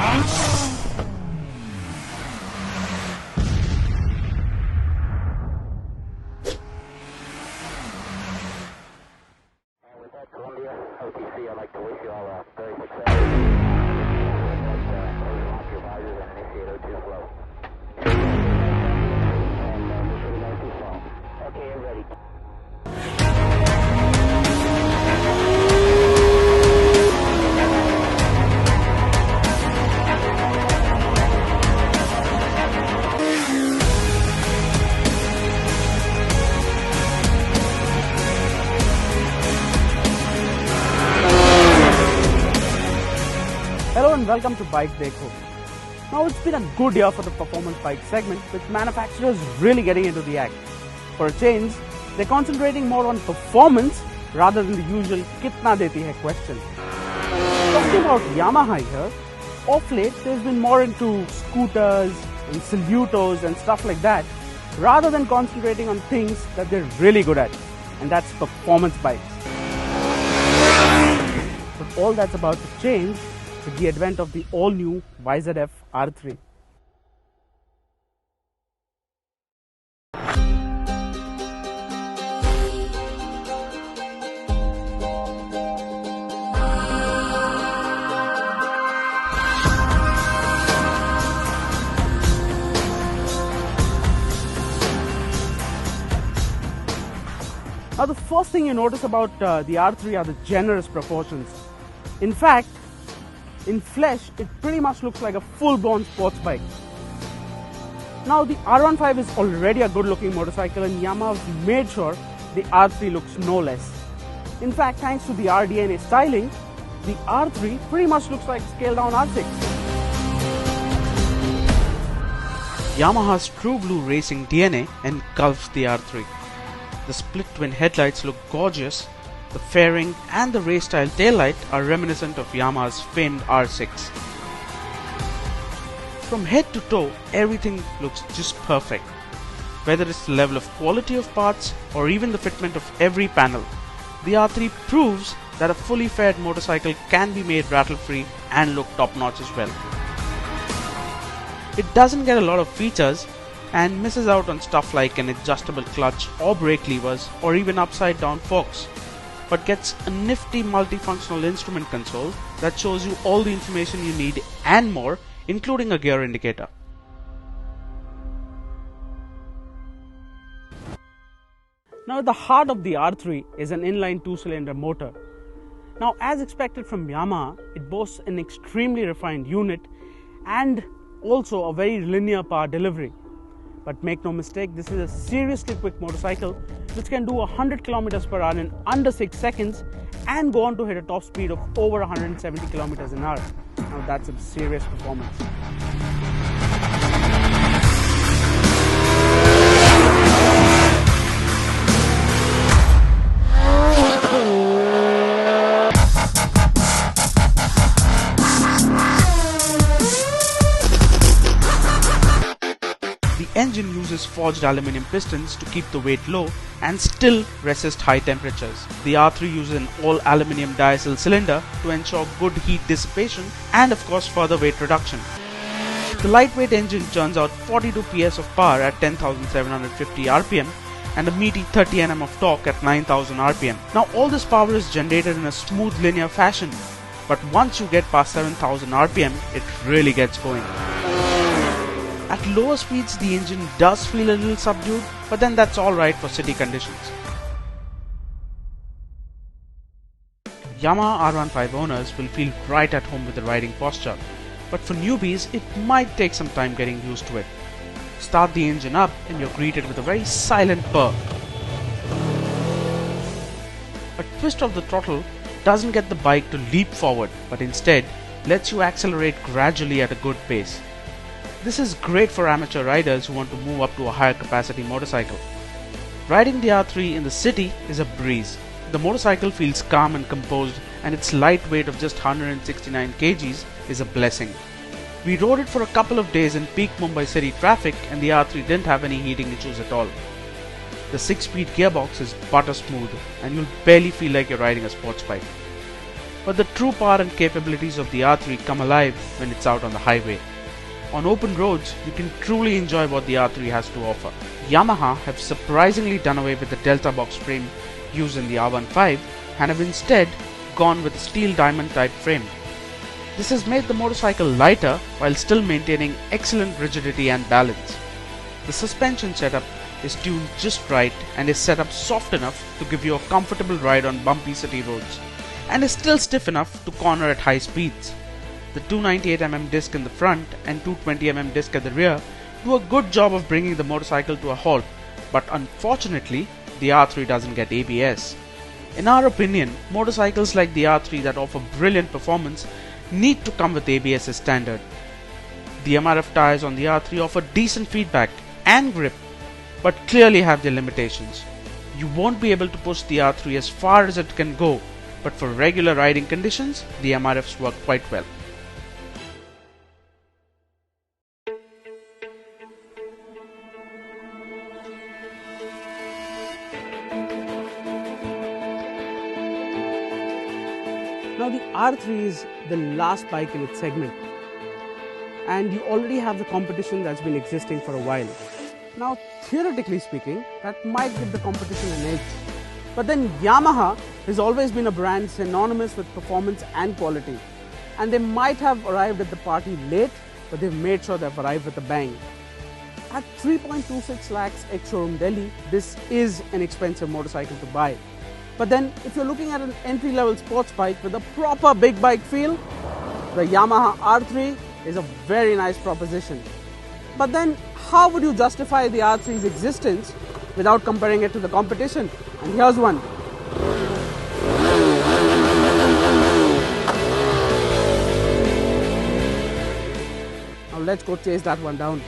With that, Columbia, OTC, I'd like to wish you all a very successful. Lock your visors and initiate O2 flow. And we're pretty nice to fall. Okay, I'm ready. Hello and welcome to BikeDekho. Now it's been a good year for the performance bike segment, with manufacturers really getting into the act. For a change, they're concentrating more on performance rather than the usual kitna deti hai question. Talking about Yamaha here, of late there's been more into scooters and salutos and stuff like that, rather than concentrating on things that they're really good at, and that's performance bikes. But all that's about to change with the advent of the all-new YZF R3. Now the first thing you notice about the R3 are the generous proportions. In fact, in flesh, it pretty much looks like a full-blown sports bike. Now the R15 is already a good-looking motorcycle, and Yamaha made sure the R3 looks no less. In fact, thanks to the RDNA styling, the R3 pretty much looks like a scaled-down R6. Yamaha's True Blue Racing DNA engulfs the R3. The split-twin headlights look gorgeous. The fairing and the race-style taillight are reminiscent of Yamaha's famed R6. From head to toe, everything looks just perfect. Whether it's the level of quality of parts or even the fitment of every panel, the R3 proves that a fully faired motorcycle can be made rattle-free and look top-notch as well. It doesn't get a lot of features and misses out on stuff like an adjustable clutch or brake levers or even upside-down forks, but gets a nifty multifunctional instrument console that shows you all the information you need and more, including a gear indicator. Now at the heart of the R3 is an inline 2-cylinder motor. Now, as expected from Yamaha, it boasts an extremely refined unit and also a very linear power delivery. But make no mistake, this is a seriously quick motorcycle which can do 100 km per hour in under 6 seconds and go on to hit a top speed of over 170 km an hour. Now that's some serious performance. The engine uses forged aluminium pistons to keep the weight low and still resist high temperatures. The R3 uses an all aluminium diesel cylinder to ensure good heat dissipation and of course further weight reduction. The lightweight engine churns out 42 PS of power at 10,750 RPM and a meaty 30 Nm of torque at 9,000 RPM. Now all this power is generated in a smooth linear fashion, but once you get past 7,000 RPM, it really gets going. At lower speeds, the engine does feel a little subdued, but then that's alright for city conditions. Yamaha R15 owners will feel right at home with the riding posture, but for newbies, it might take some time getting used to it. Start the engine up and you're greeted with a very silent purr. A twist of the throttle doesn't get the bike to leap forward, but instead lets you accelerate gradually at a good pace. This is great for amateur riders who want to move up to a higher capacity motorcycle. Riding the R3 in the city is a breeze. The motorcycle feels calm and composed, and its light weight of just 169 kgs is a blessing. We rode it for a couple of days in peak Mumbai city traffic, and the R3 didn't have any heating issues at all. The 6-speed gearbox is butter smooth and you'll barely feel like you're riding a sports bike. but the true power and capabilities of the R3 come alive when it's out on the highway. On open roads, you can truly enjoy what the R3 has to offer. Yamaha have surprisingly done away with the delta box frame used in the R15 and have instead gone with a steel diamond type frame. This has made the motorcycle lighter while still maintaining excellent rigidity and balance. The suspension setup is tuned just right and is set up soft enough to give you a comfortable ride on bumpy city roads, and is still stiff enough to corner at high speeds. The 298mm disc in the front and 220mm disc at the rear do a good job of bringing the motorcycle to a halt, but unfortunately the R3 doesn't get ABS. In our opinion, motorcycles like the R3 that offer brilliant performance need to come with ABS as standard. The MRF tires on the R3 offer decent feedback and grip, but clearly have their limitations. You won't be able to push the R3 as far as it can go, but for regular riding conditions, the MRFs work quite well. Now the R3 is the last bike in its segment, and you already have the competition that's been existing for a while. Now theoretically speaking, that might give the competition an edge, but then Yamaha has always been a brand synonymous with performance and quality, and they might have arrived at the party late, but they've made sure they've arrived with a bang. At 3.26 lakhs ex-showroom Delhi, this is an expensive motorcycle to buy. But then if you're looking at an entry-level sports bike with a proper big bike feel, the Yamaha R3 is a very nice proposition. But then how would you justify the R3's existence without comparing it to the competition? And here's one. Now let's go chase that one down.